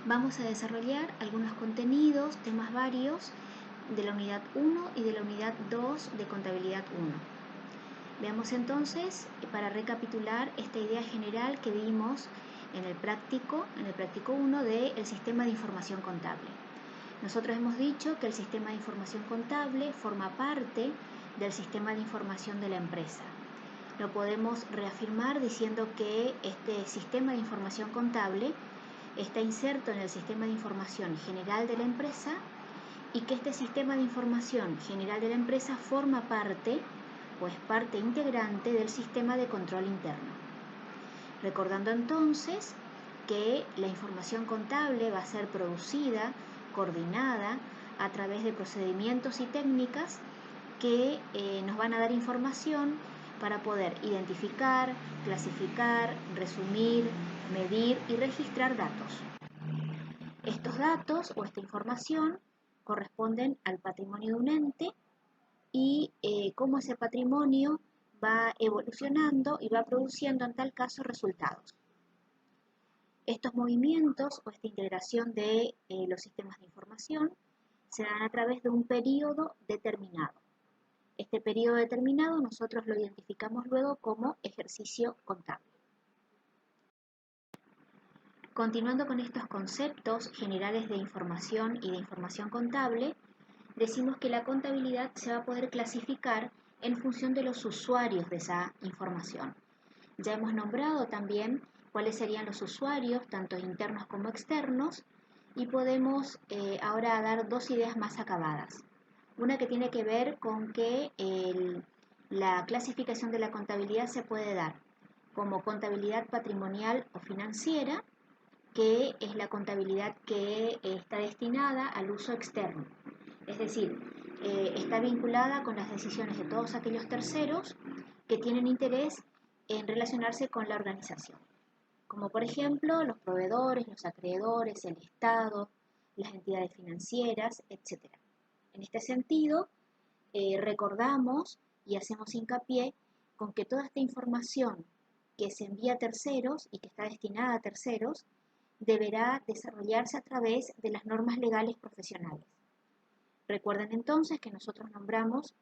Vamos a desarrollar algunos contenidos, temas varios de la unidad 1 y de la unidad 2 de contabilidad 1. Veamos entonces, para recapitular, esta idea general que vimos en el práctico 1 del sistema de información contable. Nosotros hemos dicho que el sistema de información contable forma parte del sistema de información de la empresa. Lo podemos reafirmar diciendo que este sistema de información contable está inserto en el sistema de información general de la empresa y que este sistema de información general de la empresa forma parte o es parte integrante del sistema de control interno. Recordando entonces que la información contable va a ser producida, coordinada a través de procedimientos y técnicas que nos van a dar información para poder identificar, clasificar, resumir, medir y registrar datos. Estos datos o esta información corresponden al patrimonio de un ente y cómo ese patrimonio va evolucionando y va produciendo en tal caso resultados. Estos movimientos o esta integración de los sistemas de información se dan a través de un periodo determinado. Este periodo determinado nosotros lo identificamos luego como ejercicio contable. Continuando con estos conceptos generales de información y de información contable, decimos que la contabilidad se va a poder clasificar en función de los usuarios de esa información. Ya hemos nombrado también cuáles serían los usuarios, tanto internos como externos, y podemos ahora dar dos ideas más acabadas. Una que tiene que ver con que la clasificación de la contabilidad se puede dar como contabilidad patrimonial o financiera, que es la contabilidad que está destinada al uso externo. Es decir, está vinculada con las decisiones de todos aquellos terceros que tienen interés en relacionarse con la organización, como por ejemplo los proveedores, los acreedores, el Estado, las entidades financieras, etc. En este sentido, recordamos y hacemos hincapié con que toda esta información que se envía a terceros y que está destinada a terceros deberá desarrollarse a través de las normas legales profesionales. Recuerden entonces que nosotros nombramos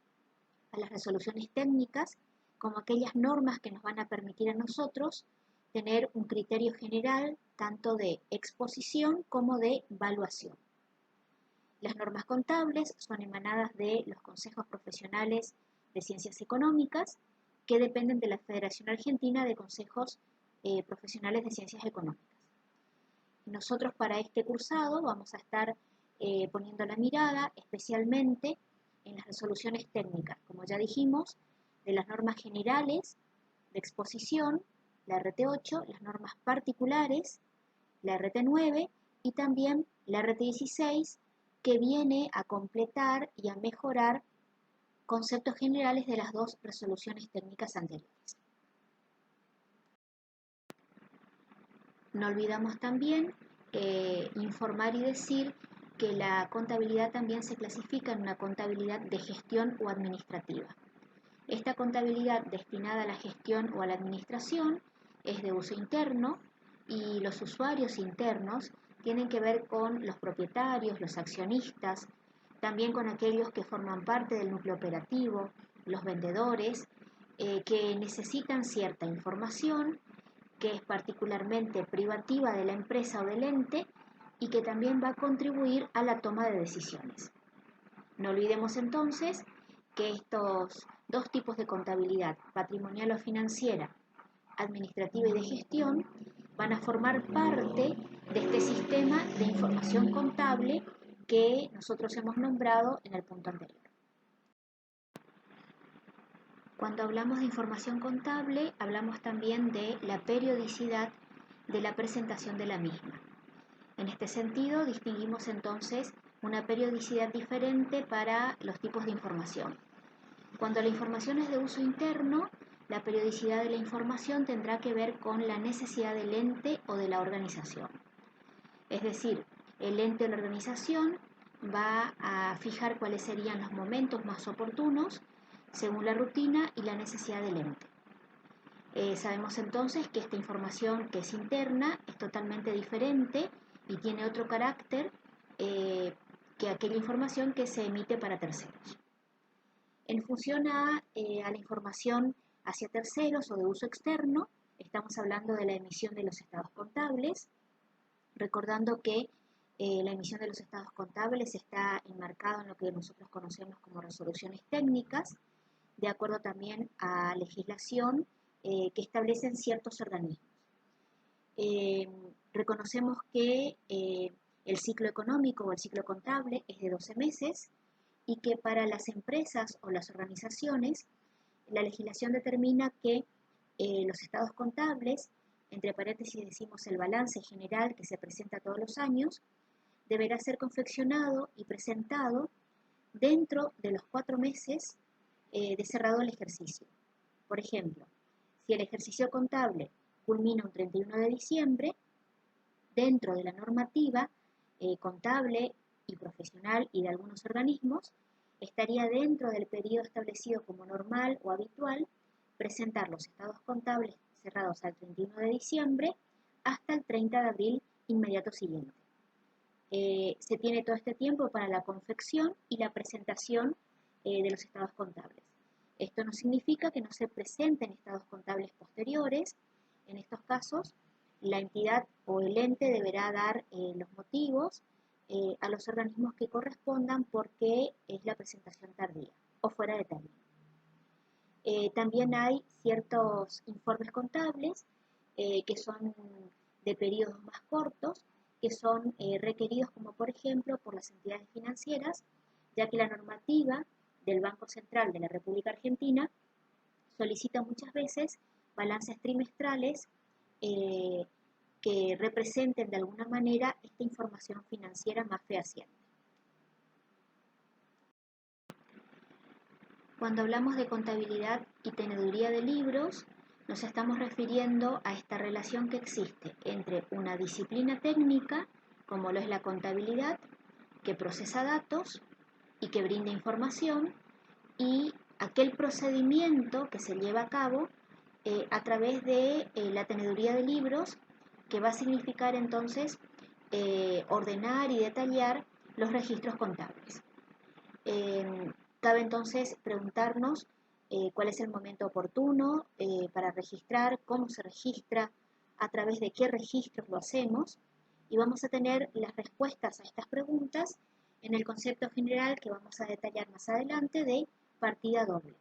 a las resoluciones técnicas como aquellas normas que nos van a permitir a nosotros tener un criterio general tanto de exposición como de evaluación. Las normas contables son emanadas de los consejos profesionales de ciencias económicas que dependen de la Federación Argentina de Consejos Profesionales de Ciencias Económicas. Nosotros para este cursado vamos a estar poniendo la mirada especialmente en las resoluciones técnicas, como ya dijimos, de las normas generales de exposición, la RT8, las normas particulares, la RT9 y también la RT16, que viene a completar y a mejorar conceptos generales de las dos resoluciones técnicas anteriores. No olvidamos también informar y decir que la contabilidad también se clasifica en una contabilidad de gestión o administrativa. Esta contabilidad destinada a la gestión o a la administración es de uso interno y los usuarios internos tienen que ver con los propietarios, los accionistas, también con aquellos que forman parte del núcleo operativo, los vendedores, que necesitan cierta información que es particularmente privativa de la empresa o del ente y que también va a contribuir a la toma de decisiones. No olvidemos entonces que estos dos tipos de contabilidad, patrimonial o financiera, administrativa y de gestión, van a formar parte de este sistema de información contable que nosotros hemos nombrado en el punto anterior. Cuando hablamos de información contable, hablamos también de la periodicidad de la presentación de la misma. En este sentido, distinguimos entonces una periodicidad diferente para los tipos de información. Cuando la información es de uso interno, la periodicidad de la información tendrá que ver con la necesidad del ente o de la organización. Es decir, el ente o la organización va a fijar cuáles serían los momentos más oportunos según la rutina y la necesidad del ente. Sabemos entonces que esta información que es interna es totalmente diferente y tiene otro carácter que aquella información que se emite para terceros. En función a la información hacia terceros o de uso externo, estamos hablando de la emisión de los estados contables, recordando que la emisión de los estados contables está enmarcado en lo que nosotros conocemos como resoluciones técnicas, de acuerdo también a legislación que establecen ciertos organismos. Reconocemos que el ciclo económico o el ciclo contable es de 12 meses y que para las empresas o las organizaciones la legislación determina que los estados contables, entre paréntesis decimos el balance general que se presenta todos los años, deberá ser confeccionado y presentado dentro de los 4 meses de cerrado el ejercicio. Por ejemplo, si el ejercicio contable culmina un 31 de diciembre, dentro de la normativa contable y profesional y de algunos organismos, estaría dentro del periodo establecido como normal o habitual presentar los estados contables cerrados al 31 de diciembre hasta el 30 de abril inmediato siguiente. Se tiene todo este tiempo para la confección y la presentación de los estados contables. Esto no significa que no se presenten estados contables posteriores. En estos casos, la entidad o el ente deberá dar los motivos a los organismos que correspondan porque es la presentación tardía o fuera de término. También hay ciertos informes contables que son de periodos más cortos, que son requeridos como por ejemplo por las entidades financieras, ya que la normativa del Banco Central de la República Argentina solicita muchas veces balances trimestrales que representen de alguna manera esta información financiera más fehaciente. Cuando hablamos de contabilidad y teneduría de libros, nos estamos refiriendo a esta relación que existe entre una disciplina técnica, como lo es la contabilidad, que procesa datos y que brinda información, y aquel procedimiento que se lleva a cabo a través de la teneduría de libros, que va a significar entonces ordenar y detallar los registros contables. Cabe entonces preguntarnos cuál es el momento oportuno para registrar, cómo se registra, a través de qué registros lo hacemos, y vamos a tener las respuestas a estas preguntas en el concepto general que vamos a detallar más adelante de partida doble.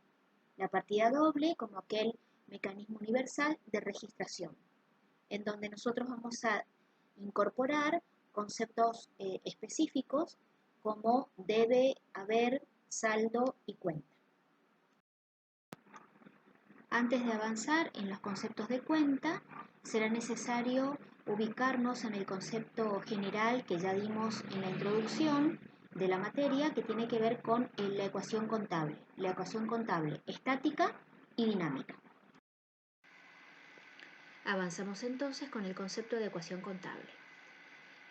La partida doble como aquel mecanismo universal de registración, en donde nosotros vamos a incorporar conceptos específicos como debe, haber, saldo y cuenta. Antes de avanzar en los conceptos de cuenta, será necesario ubicarnos en el concepto general que ya dimos en la introducción de la materia, que tiene que ver con la ecuación contable estática y dinámica. Avanzamos entonces con el concepto de ecuación contable.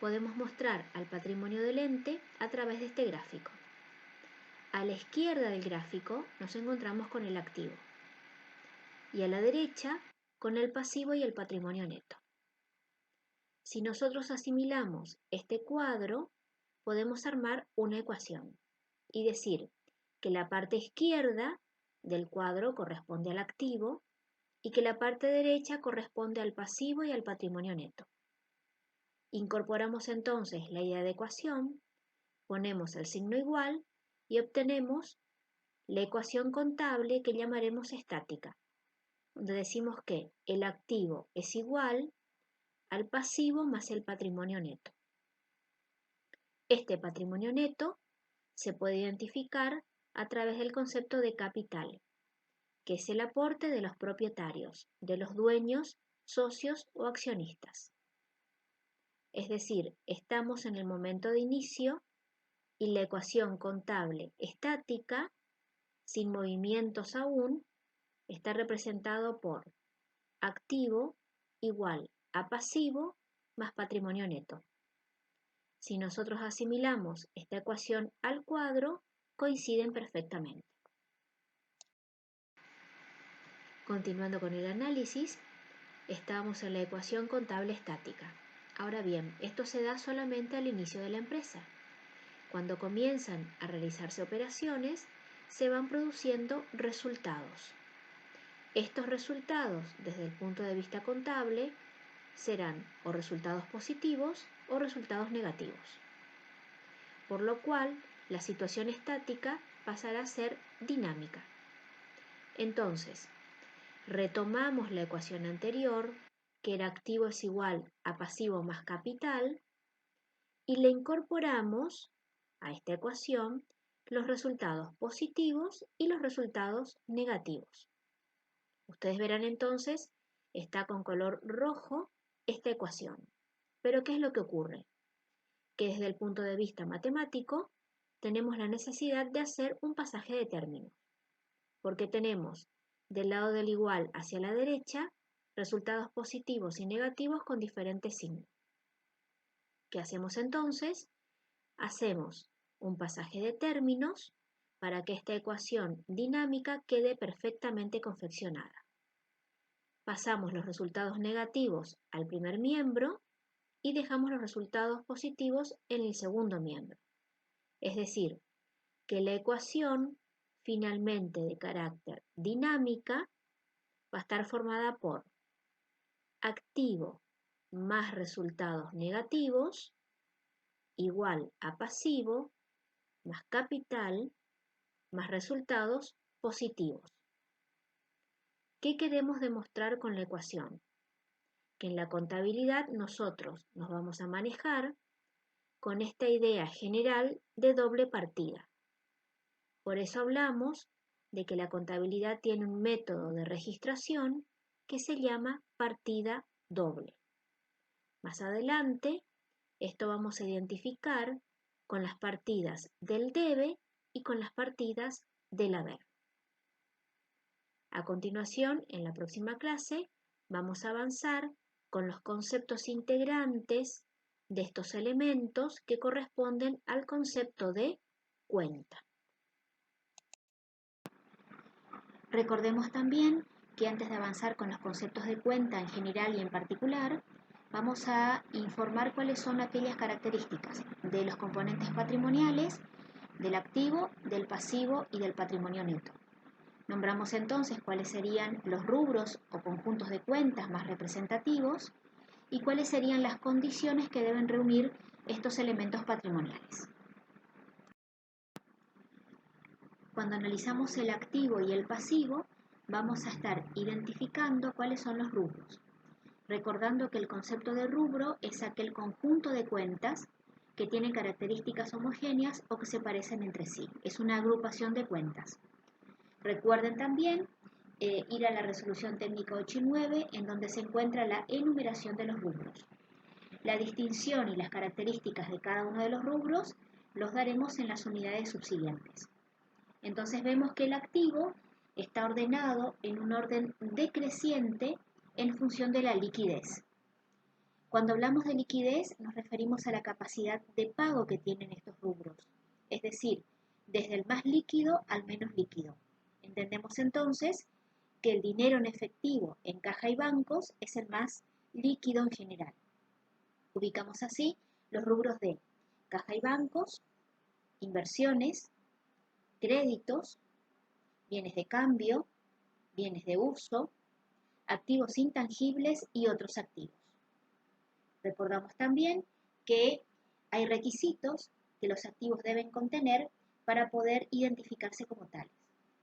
Podemos mostrar al patrimonio del ente a través de este gráfico. A la izquierda del gráfico nos encontramos con el activo y a la derecha con el pasivo y el patrimonio neto. Si nosotros asimilamos este cuadro, podemos armar una ecuación y decir que la parte izquierda del cuadro corresponde al activo y que la parte derecha corresponde al pasivo y al patrimonio neto. Incorporamos entonces la idea de ecuación, ponemos el signo igual y obtenemos la ecuación contable que llamaremos estática, donde decimos que el activo es igual al pasivo más el patrimonio neto. Este patrimonio neto se puede identificar a través del concepto de capital, que es el aporte de los propietarios, de los dueños, socios o accionistas. Es decir, estamos en el momento de inicio y la ecuación contable estática, sin movimientos aún, está representado por activo igual a pasivo más patrimonio neto. Si nosotros asimilamos esta ecuación al cuadro, coinciden perfectamente. Continuando con el análisis, estamos en la ecuación contable estática. Ahora bien, esto se da solamente al inicio de la empresa. Cuando comienzan a realizarse operaciones, se van produciendo resultados. Estos resultados, desde el punto de vista contable, serán o resultados positivos o resultados negativos. Por lo cual, la situación estática pasará a ser dinámica. Entonces, retomamos la ecuación anterior, que era activo es igual a pasivo más capital, y le incorporamos a esta ecuación los resultados positivos y los resultados negativos. Ustedes verán entonces, está con color rojo esta ecuación. Pero ¿qué es lo que ocurre? Que desde el punto de vista matemático tenemos la necesidad de hacer un pasaje de términos, porque tenemos del lado del igual hacia la derecha resultados positivos y negativos con diferentes signos. ¿Qué hacemos entonces? Hacemos un pasaje de términos para que esta ecuación dinámica quede perfectamente confeccionada. Pasamos los resultados negativos al primer miembro y dejamos los resultados positivos en el segundo miembro. Es decir, que la ecuación finalmente de carácter dinámica va a estar formada por activo más resultados negativos igual a pasivo más capital más resultados positivos. ¿Qué queremos demostrar con la ecuación? Que en la contabilidad nosotros nos vamos a manejar con esta idea general de doble partida. Por eso hablamos de que la contabilidad tiene un método de registración que se llama partida doble. Más adelante, esto vamos a identificar con las partidas del debe y con las partidas del haber. A continuación, en la próxima clase, vamos a avanzar con los conceptos integrantes de estos elementos que corresponden al concepto de cuenta. Recordemos también que antes de avanzar con los conceptos de cuenta en general y en particular, vamos a informar cuáles son aquellas características de los componentes patrimoniales, del activo, del pasivo y del patrimonio neto. Nombramos entonces cuáles serían los rubros o conjuntos de cuentas más representativos y cuáles serían las condiciones que deben reunir estos elementos patrimoniales. Cuando analizamos el activo y el pasivo, vamos a estar identificando cuáles son los rubros, recordando que el concepto de rubro es aquel conjunto de cuentas que tienen características homogéneas o que se parecen entre sí. Es una agrupación de cuentas. Recuerden también ir a la resolución técnica 8 y 9, en donde se encuentra la enumeración de los rubros. La distinción y las características de cada uno de los rubros los daremos en las unidades subsiguientes. Entonces vemos que el activo está ordenado en un orden decreciente en función de la liquidez. Cuando hablamos de liquidez nos referimos a la capacidad de pago que tienen estos rubros, es decir, desde el más líquido al menos líquido. Entendemos entonces que el dinero en efectivo en caja y bancos es el más líquido en general. Ubicamos así los rubros de caja y bancos, inversiones, créditos, bienes de cambio, bienes de uso, activos intangibles y otros activos. Recordamos también que hay requisitos que los activos deben contener para poder identificarse como tales.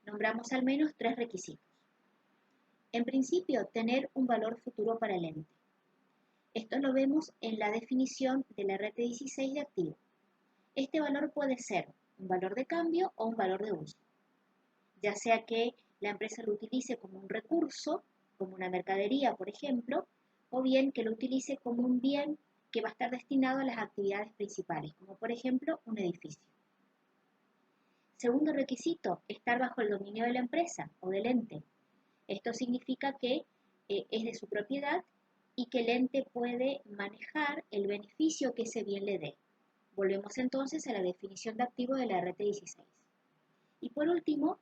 Nombramos al menos 3 requisitos. En principio, tener un valor futuro para el ente. Esto lo vemos en la definición del RT16 de activo. Este valor puede ser un valor de cambio o un valor de uso, ya sea que la empresa lo utilice como un recurso, como una mercadería, por ejemplo, o bien que lo utilice como un bien que va a estar destinado a las actividades principales, como por ejemplo un edificio. Segundo requisito, estar bajo el dominio de la empresa o del ente. Esto significa que es de su propiedad y que el ente puede manejar el beneficio que ese bien le dé. Volvemos entonces a la definición de activo de la RT16. Y por último,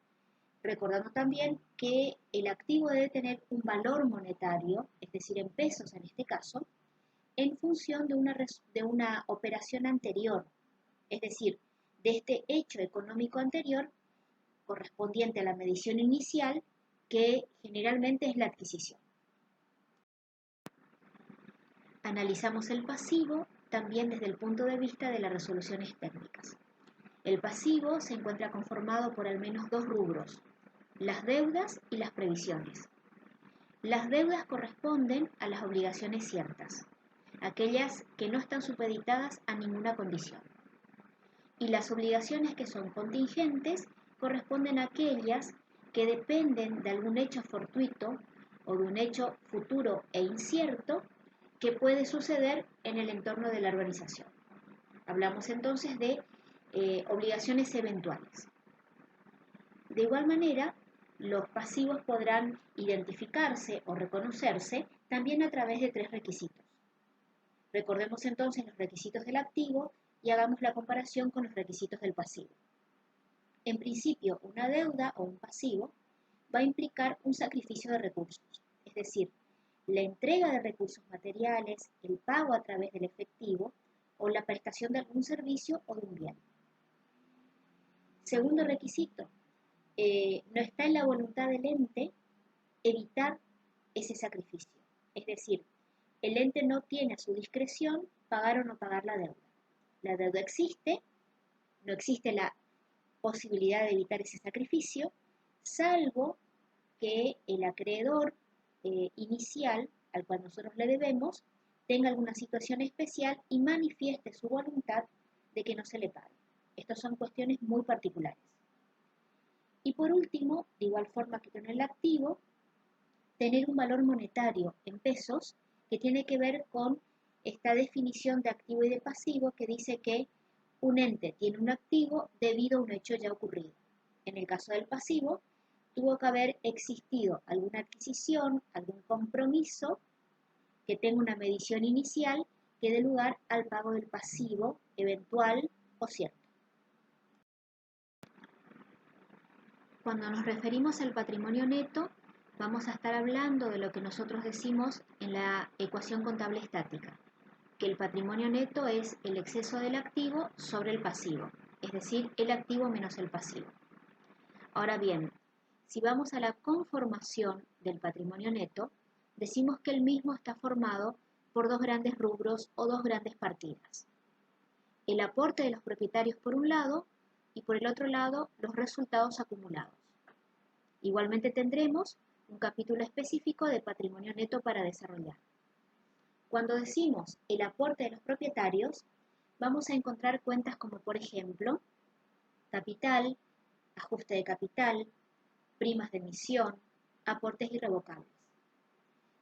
recordando también que el activo debe tener un valor monetario, es decir, en pesos en este caso, en función de una operación anterior, es decir, de este hecho económico anterior correspondiente a la medición inicial, que generalmente es la adquisición. Analizamos el pasivo también desde el punto de vista de las resoluciones técnicas. El pasivo se encuentra conformado por al menos dos rubros: las deudas y las previsiones. Las deudas corresponden a las obligaciones ciertas, aquellas que no están supeditadas a ninguna condición. Y las obligaciones que son contingentes corresponden a aquellas que dependen de algún hecho fortuito o de un hecho futuro e incierto que puede suceder en el entorno de la organización. Hablamos entonces de obligaciones eventuales. De igual manera, los pasivos podrán identificarse o reconocerse también a través de tres requisitos. Recordemos entonces los requisitos del activo y hagamos la comparación con los requisitos del pasivo. En principio, una deuda o un pasivo va a implicar un sacrificio de recursos, es decir, la entrega de recursos materiales, el pago a través del efectivo o la prestación de algún servicio o de un bien. Segundo requisito, no está en la voluntad del ente evitar ese sacrificio, es decir, el ente no tiene a su discreción pagar o no pagar la deuda. La deuda existe, no existe la posibilidad de evitar ese sacrificio, salvo que el acreedor inicial al cual nosotros le debemos tenga alguna situación especial y manifieste su voluntad de que no se le pague. Estas son cuestiones muy particulares. Y por último, de igual forma que con el activo, tener un valor monetario en pesos que tiene que ver con esta definición de activo y de pasivo que dice que un ente tiene un activo debido a un hecho ya ocurrido. En el caso del pasivo, tuvo que haber existido alguna adquisición, algún compromiso que tenga una medición inicial que dé lugar al pago del pasivo eventual o cierto. Cuando nos referimos al patrimonio neto, vamos a estar hablando de lo que nosotros decimos en la ecuación contable estática, que el patrimonio neto es el exceso del activo sobre el pasivo, es decir, el activo menos el pasivo. Ahora bien, si vamos a la conformación del patrimonio neto, decimos que el mismo está formado por dos grandes rubros o dos grandes partidas. El aporte de los propietarios por un lado y por el otro lado los resultados acumulados. Igualmente tendremos un capítulo específico de patrimonio neto para desarrollar. Cuando decimos el aporte de los propietarios, vamos a encontrar cuentas como por ejemplo capital, ajuste de capital, primas de emisión, aportes irrevocables.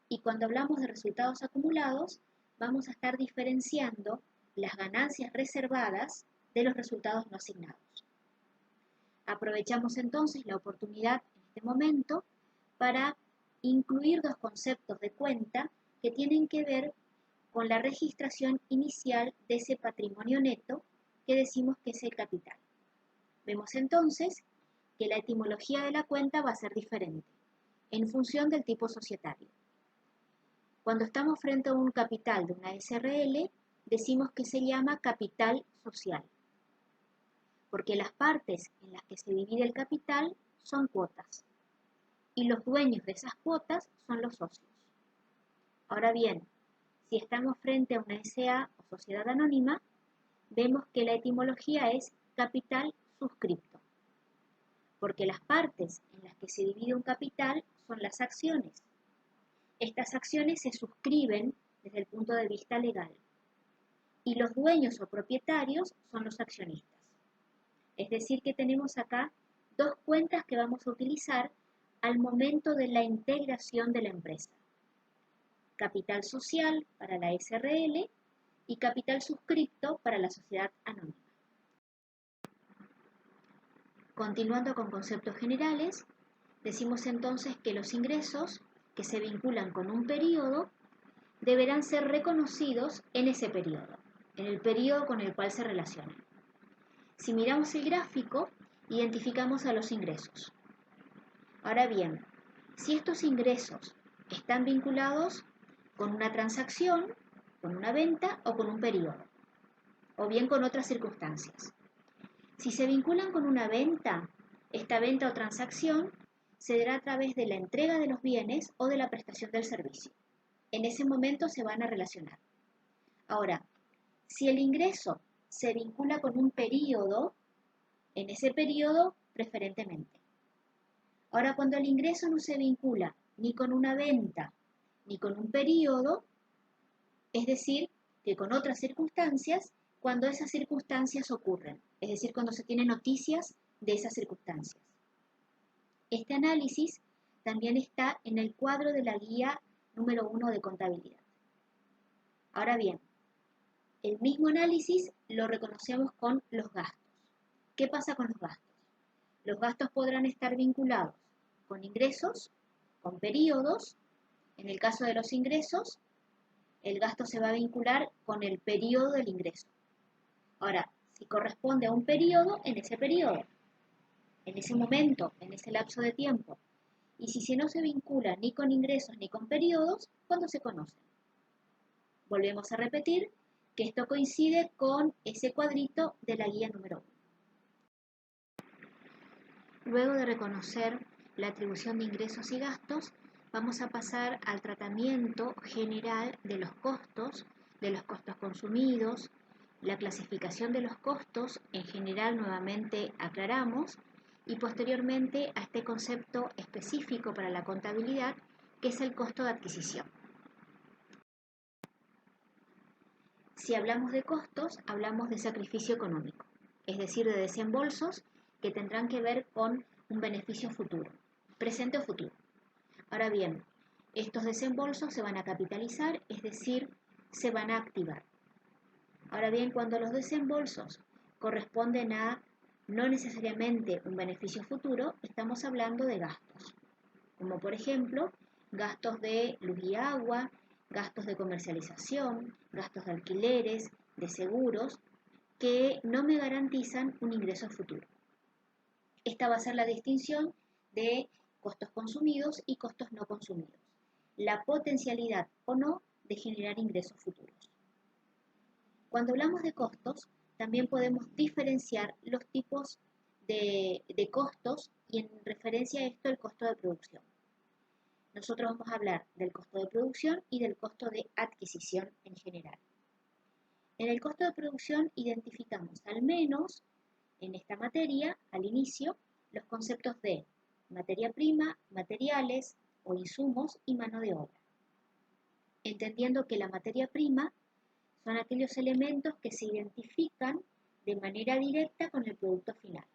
Y cuando hablamos de resultados acumulados, vamos a estar diferenciando las ganancias reservadas de los resultados no asignados. Aprovechamos entonces la oportunidad en este momento para incluir dos conceptos de cuenta que tienen que ver con la registración inicial de ese patrimonio neto que decimos que es el capital. Vemos entonces que la etimología de la cuenta va a ser diferente en función del tipo societario. Cuando estamos frente a un capital de una SRL, decimos que se llama capital social, porque las partes en las que se divide el capital son cuotas, y los dueños de esas cuotas son los socios. Ahora bien, si estamos frente a una SA o sociedad anónima, vemos que la etimología es capital suscripto, porque las partes en las que se divide un capital son las acciones. Estas acciones se suscriben desde el punto de vista legal y los dueños o propietarios son los accionistas. Es decir, que tenemos acá dos cuentas que vamos a utilizar al momento de la integración de la empresa. Capital social para la SRL y capital suscripto para la sociedad anónima. Continuando con conceptos generales, decimos entonces que los ingresos que se vinculan con un periodo deberán ser reconocidos en ese periodo, en el periodo con el cual se relacionan. Si miramos el gráfico, identificamos a los ingresos. Ahora bien, si estos ingresos están vinculados con una transacción, con una venta o con un periodo, o bien con otras circunstancias. Si se vinculan con una venta, esta venta o transacción se dará a través de la entrega de los bienes o de la prestación del servicio. En ese momento se van a relacionar. Ahora, si el ingreso se vincula con un periodo, en ese periodo preferentemente. Ahora, cuando el ingreso no se vincula ni con una venta ni con un periodo, es decir, que con otras circunstancias, cuando esas circunstancias ocurren, es decir, cuando se tienen noticias de esas circunstancias. Este análisis también está en el cuadro de la guía número 1 de contabilidad. Ahora bien, el mismo análisis lo reconocemos con los gastos. ¿Qué pasa con los gastos? Los gastos podrán estar vinculados con ingresos, con periodos. En el caso de los ingresos, el gasto se va a vincular con el periodo del ingreso. Ahora, si corresponde a un periodo, en ese momento, en ese lapso de tiempo. Y si no se vincula ni con ingresos ni con periodos, cuando se conocen. Volvemos a repetir que esto coincide con ese cuadrito de la guía número 1. Luego de reconocer la atribución de ingresos y gastos, vamos a pasar al tratamiento general de los costos consumidos, la clasificación de los costos, en general nuevamente aclaramos, y posteriormente a este concepto específico para la contabilidad, que es el costo de adquisición. Si hablamos de costos, hablamos de sacrificio económico, es decir, de desembolsos que tendrán que ver con un beneficio futuro, presente o futuro. Ahora bien, estos desembolsos se van a capitalizar, es decir, se van a activar. Ahora bien, cuando los desembolsos corresponden a no necesariamente un beneficio futuro, estamos hablando de gastos, como por ejemplo, gastos de luz y agua, gastos de comercialización, gastos de alquileres, de seguros, que no me garantizan un ingreso futuro. Esta va a ser la distinción de costos consumidos y costos no consumidos. La potencialidad o no de generar ingresos futuros. Cuando hablamos de costos, también podemos diferenciar los tipos de costos y en referencia a esto el costo de producción. Nosotros vamos a hablar del costo de producción y del costo de adquisición en general. En el costo de producción identificamos al menos en esta materia, al inicio, los conceptos de materia prima, materiales o insumos y mano de obra. Entendiendo que la materia prima son aquellos elementos que se identifican de manera directa con el producto final.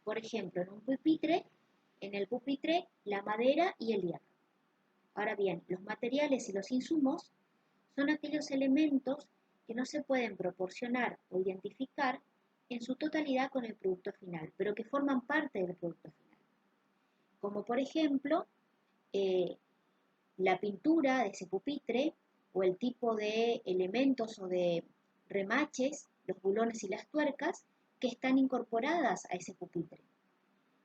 Por ejemplo, en el pupitre, la madera y el hierro. Ahora bien, los materiales y los insumos son aquellos elementos que no se pueden proporcionar o identificar en su totalidad con el producto final, pero que forman parte del producto final. Como por ejemplo, la pintura de ese pupitre o el tipo de elementos o de remaches, los bulones y las tuercas que están incorporadas a ese pupitre.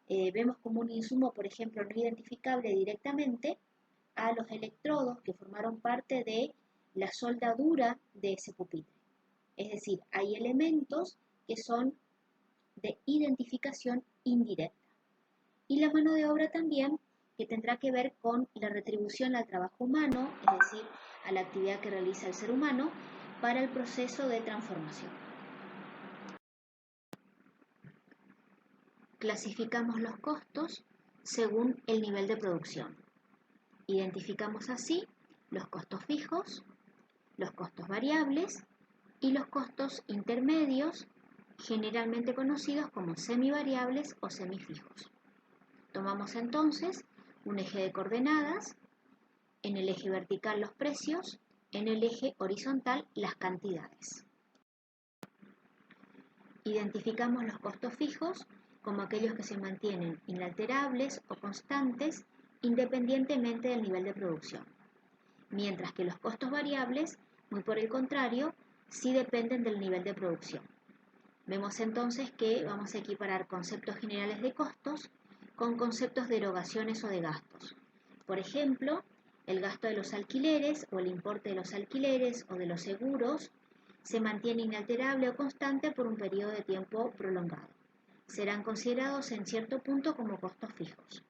Vemos como un insumo, por ejemplo, no identificable directamente a los electrodos que formaron parte de la soldadura de ese pupitre. Es decir, hay elementos que son de identificación indirecta. Y la mano de obra también, que tendrá que ver con la retribución al trabajo humano, es decir, a la actividad que realiza el ser humano para el proceso de transformación. Clasificamos los costos según el nivel de producción. Identificamos así los costos fijos, los costos variables y los costos intermedios, generalmente conocidos como semivariables o semifijos. Tomamos entonces un eje de coordenadas, en el eje vertical los precios, en el eje horizontal las cantidades. Identificamos los costos fijos como aquellos que se mantienen inalterables o constantes independientemente del nivel de producción, mientras que los costos variables, muy por el contrario, sí dependen del nivel de producción. Vemos entonces que vamos a equiparar conceptos generales de costos con conceptos de erogaciones o de gastos. Por ejemplo, El gasto de los alquileres o el importe de los alquileres o de los seguros se mantiene inalterable o constante por un periodo de tiempo prolongado. Serán considerados en cierto punto como costos fijos,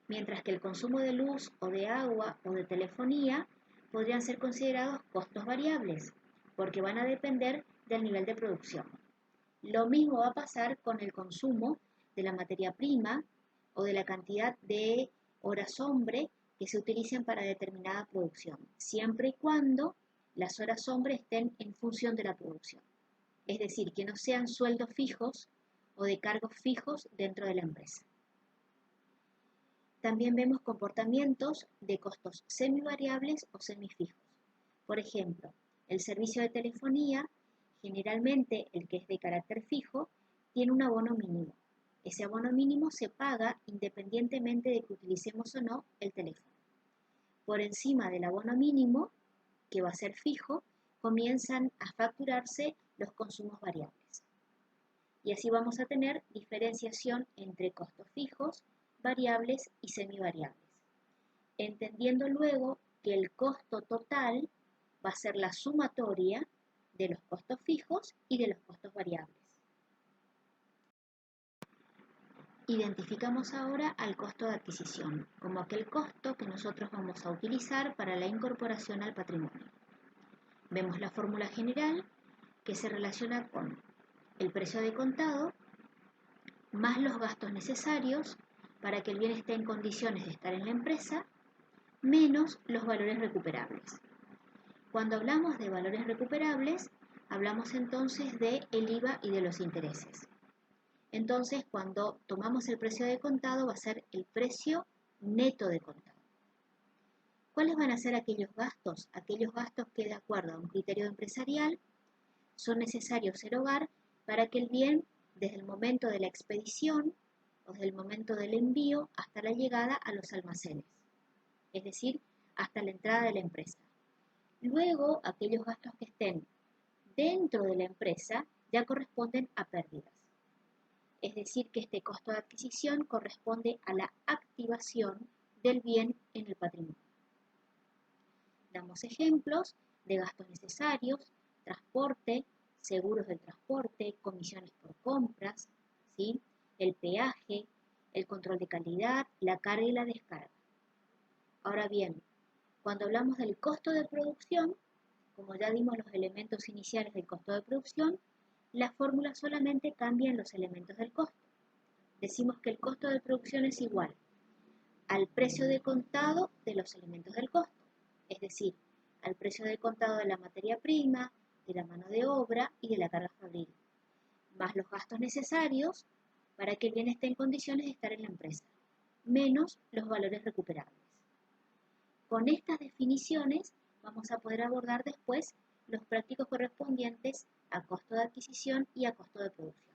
mientras que el consumo de luz o de agua o de telefonía podrían ser considerados costos variables, porque van a depender del nivel de producción. Lo mismo va a pasar con el consumo de la materia prima o de la cantidad de horas hombre que se utilicen para determinada producción, siempre y cuando las horas hombre estén en función de la producción. Es decir, que no sean sueldos fijos o de cargos fijos dentro de la empresa. También vemos comportamientos de costos semivariables o semifijos. Por ejemplo, el servicio de telefonía, generalmente el que es de carácter fijo, tiene un abono mínimo. Ese abono mínimo se paga independientemente de que utilicemos o no el teléfono. Por encima del abono mínimo, que va a ser fijo, comienzan a facturarse los consumos variables. Y así vamos a tener diferenciación entre costos fijos, variables y semivariables, entendiendo luego que el costo total va a ser la sumatoria de los costos fijos y de los costos variables. Identificamos ahora al costo de adquisición como aquel costo que nosotros vamos a utilizar para la incorporación al patrimonio. Vemos la fórmula general que se relaciona con el precio de contado más los gastos necesarios para que el bien esté en condiciones de estar en la empresa, menos los valores recuperables. Cuando hablamos de valores recuperables, hablamos entonces del IVA y de los intereses. Entonces, cuando tomamos el precio de contado, va a ser el precio neto de contado. ¿Cuáles van a ser aquellos gastos? Aquellos gastos que, de acuerdo a un criterio empresarial, son necesarios erogar para que el bien, desde el momento de la expedición o desde el momento del envío hasta la llegada a los almacenes, es decir, hasta la entrada de la empresa. Luego, aquellos gastos que estén dentro de la empresa ya corresponden a pérdidas. Es decir, que este costo de adquisición corresponde a la activación del bien en el patrimonio. Damos ejemplos de gastos necesarios, transporte, seguros del transporte, comisiones por compras, ¿sí? El peaje, el control de calidad, la carga y la descarga. Ahora bien, cuando hablamos del costo de producción, como ya dimos los elementos iniciales del costo de producción, la fórmula solamente cambia en los elementos del costo. Decimos que el costo de producción es igual al precio de contado de los elementos del costo, es decir, al precio de contado de la materia prima, de la mano de obra y de la carga fabril, más los gastos necesarios para que el bien esté en condiciones de estar en la empresa, menos los valores recuperables. Con estas definiciones vamos a poder abordar después los prácticos correspondientes a costo de adquisición y a costo de producción.